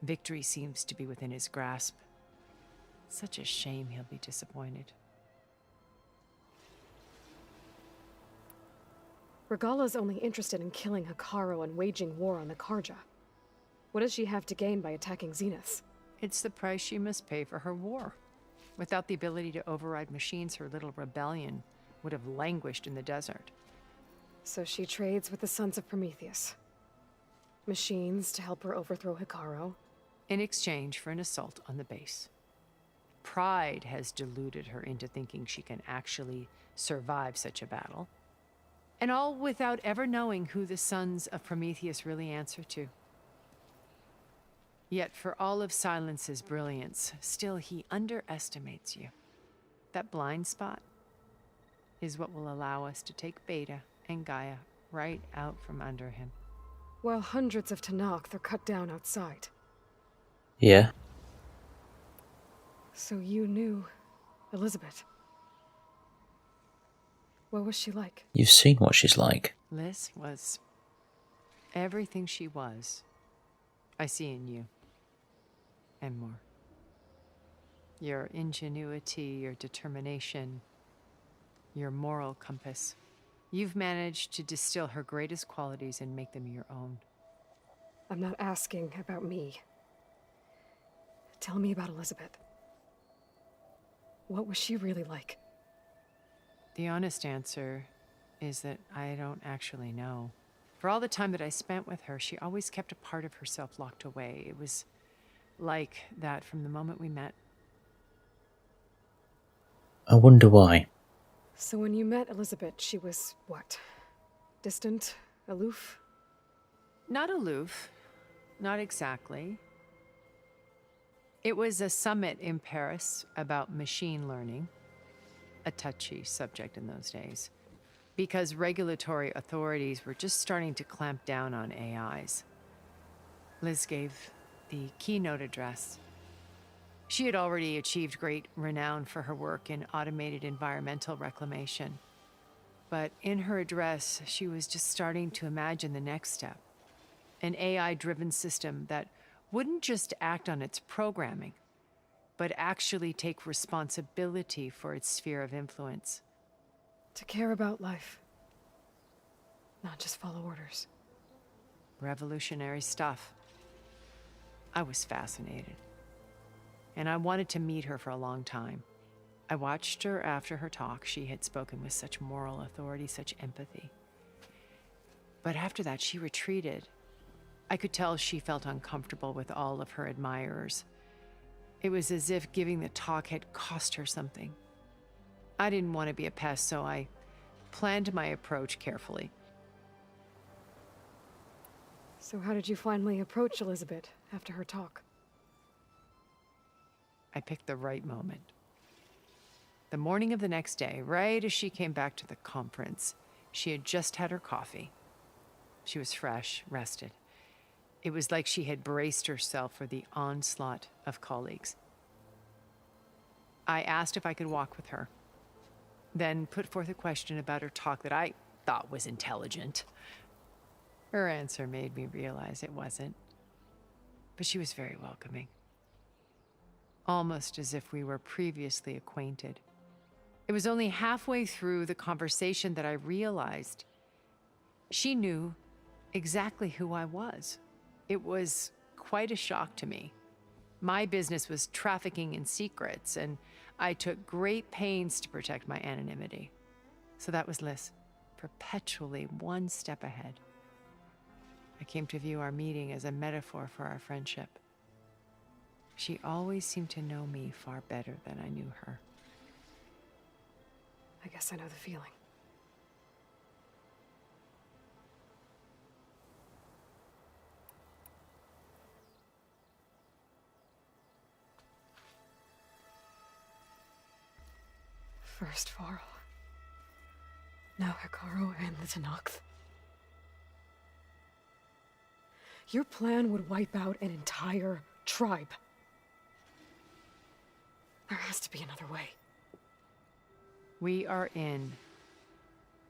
victory seems to be within his grasp. Such a shame he'll be disappointed. Regala's only interested in killing Hekarro and waging war on the Karja. What does she have to gain by attacking Zenith? It's the price she must pay for her war. Without the ability to override machines, her little rebellion would have languished in the desert. So she trades with the Sons of Prometheus. Machines to help her overthrow Hekarro. In exchange for an assault on the base. Pride has deluded her into thinking she can actually survive such a battle. And all without ever knowing who the Sons of Prometheus really answer to. Yet for all of Silence's brilliance, still he underestimates you. That blind spot is what will allow us to take Beta and Gaia right out from under him. While hundreds of Tanakh are cut down outside. Yeah. So you knew Elizabeth. What was she like? You've seen what she's like. Liz was everything she was. I see in you. And more. Your ingenuity, your determination, your moral compass. You've managed to distill her greatest qualities and make them your own. I'm not asking about me. Tell me about Elizabeth. What was she really like? The honest answer is that I don't actually know. For all the time that I spent with her, she always kept a part of herself locked away. It was like that from the moment we met. I wonder why. So when you met Elizabeth, she was what? Distant? Aloof? Not aloof. Not exactly. It was a summit in Paris about machine learning. A touchy subject in those days. Because regulatory authorities were just starting to clamp down on AIs. Liz gave the keynote address. She had already achieved great renown for her work in automated environmental reclamation. But in her address, she was just starting to imagine the next step. An AI-driven system that wouldn't just act on its programming, but actually take responsibility for its sphere of influence. To care about life. Not just follow orders. Revolutionary stuff. I was fascinated. And I wanted to meet her for a long time. I watched her after her talk. She had spoken with such moral authority, such empathy. But after that, she retreated. I could tell she felt uncomfortable with all of her admirers. It was as if giving the talk had cost her something. I didn't want to be a pest, so I planned my approach carefully. So how did you finally approach Elizabeth after her talk? I picked the right moment. The morning of the next day, right as she came back to the conference, she had just had her coffee. She was fresh, rested. It was like she had braced herself for the onslaught of colleagues. I asked if I could walk with her, then put forth a question about her talk that I thought was intelligent. Her answer made me realize it wasn't, but she was very welcoming. Almost as if we were previously acquainted. It was only halfway through the conversation that I realized she knew exactly who I was. It was quite a shock to me. My business was trafficking in secrets, and I took great pains to protect my anonymity. So that was Liz, perpetually one step ahead. I came to view our meeting as a metaphor for our friendship. She always seemed to know me far better than I knew her. I guess I know the feeling. First Varl, now Hekarro and the Tenakth. Your plan would wipe out an entire tribe. There has to be another way. We are in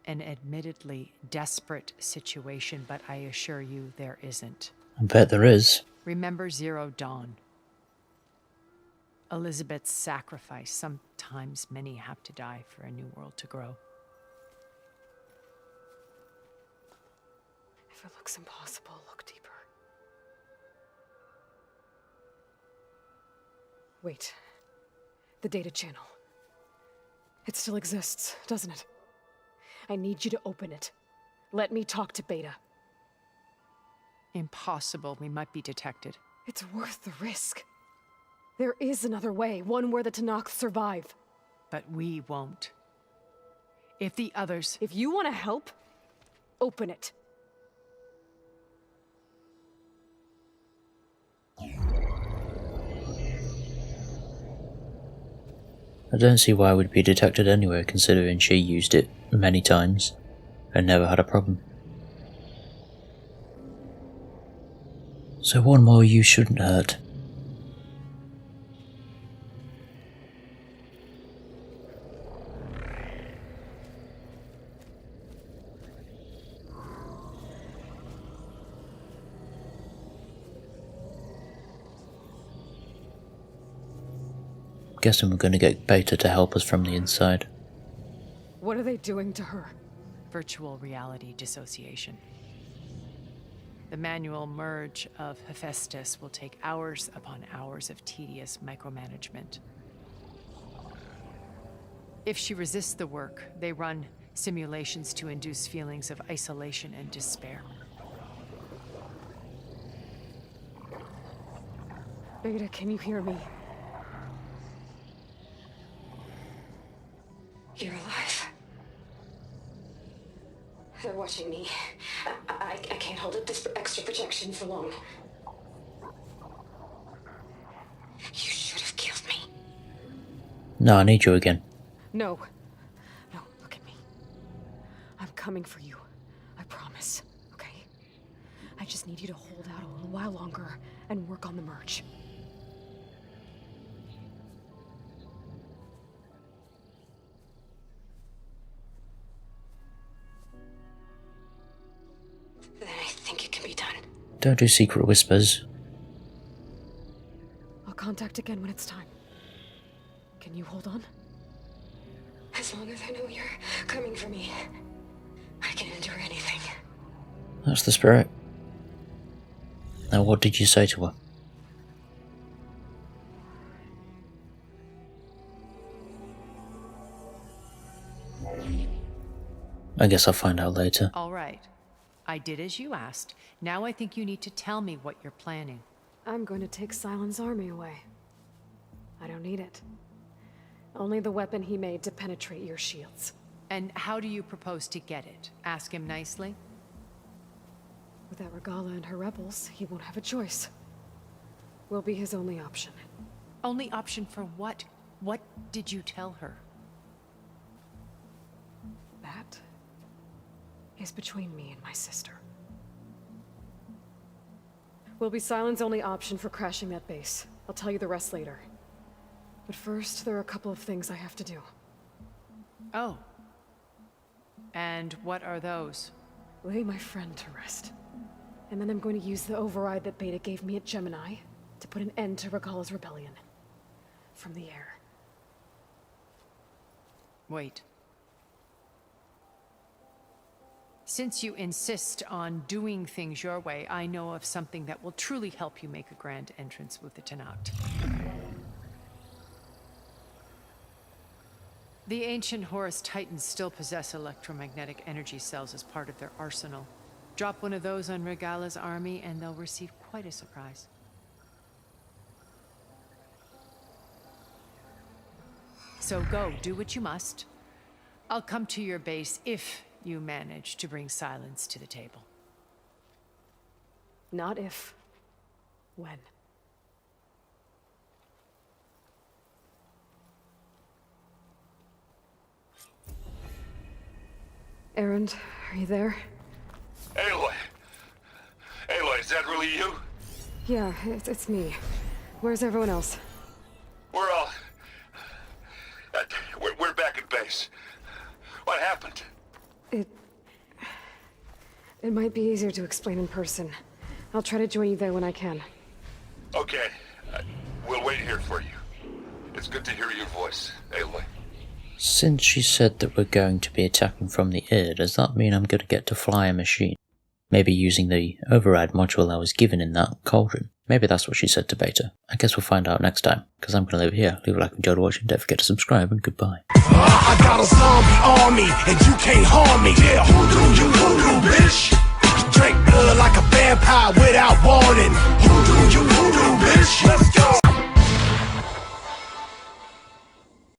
an admittedly desperate situation, but I assure you there isn't. I bet there is. Remember Zero Dawn. Elizabeth's sacrifice. Sometimes many have to die for a new world to grow. If it looks impossible, look deeper. Wait. The data channel. It still exists, doesn't it? I need you to open it. Let me talk to Beta. Impossible. We might be detected. It's worth the risk. There is another way, one where the Tenakth survive. But we won't. If the others... If you want to help, open it. I don't see why it would be detected anyway, considering she used it many times and never had a problem. So one more you shouldn't hurt. Guessing we're going to get Beta to help us from the inside. What are they doing to her? Virtual reality dissociation. The manual merge of Hephaestus will take hours upon hours of tedious micromanagement. If she resists the work, they run simulations to induce feelings of isolation and despair. Beta, can you hear me? You're alive. They're watching me. I can't hold up this extra protection for long. You should have killed me. No, I need you again. No. No, look at me. I'm coming for you. I promise, okay? I just need you to hold out a little while longer and work on the merge. Then I think it can be done. Don't do secret whispers. I'll contact again when it's time. Can you hold on? As long as I know you're coming for me, I can endure anything. That's the spirit. Now what did you say to her? I guess I'll find out later. All right. I did as you asked. Now I think you need to tell me what you're planning. I'm going to take Sylens' army away. I don't need it. Only the weapon he made to penetrate your shields. And how do you propose to get it? Ask him nicely? Without Regala and her rebels, he won't have a choice. We'll be his only option. Only option for what? What did you tell her? That is between me and my sister. Will be Sylens' only option for crashing that base. I'll tell you the rest later. But first, there are a couple of things I have to do. Oh. And what are those? Lay my friend to rest. And then I'm going to use the override that Beta gave me at Gemini to put an end to Regala's rebellion. From the air. Wait. Since you insist on doing things your way, I know of something that will truly help you make a grand entrance with the Tenakth. The ancient Horus Titans still possess electromagnetic energy cells as part of their arsenal. Drop one of those on Regala's army and they'll receive quite a surprise. So go, do what you must. I'll come to your base if you manage to bring Sylens to the table. Not if. When. Erend, are you there? Aloy! Aloy, is that really you? Yeah, it's me. Where's everyone else? We're all... we're back at base. What happened? It might be easier to explain in person. I'll try to join you there when I can. Okay. We'll wait here for you. It's good to hear your voice, Aloy. Since she said that we're going to be attacking from the air, does that mean I'm going to get to fly a machine? Maybe using the override module I was given in that cauldron. Maybe that's what she said to Beta. I guess we'll find out next time, because I'm going to leave it here. Leave a like and enjoy watching. Don't forget to subscribe, and goodbye. I got a zombie army, and you can't harm me. Yeah, hoodoo, bitch. Drink blood like a vampire without warning. Hoodoo, bitch. Let's go.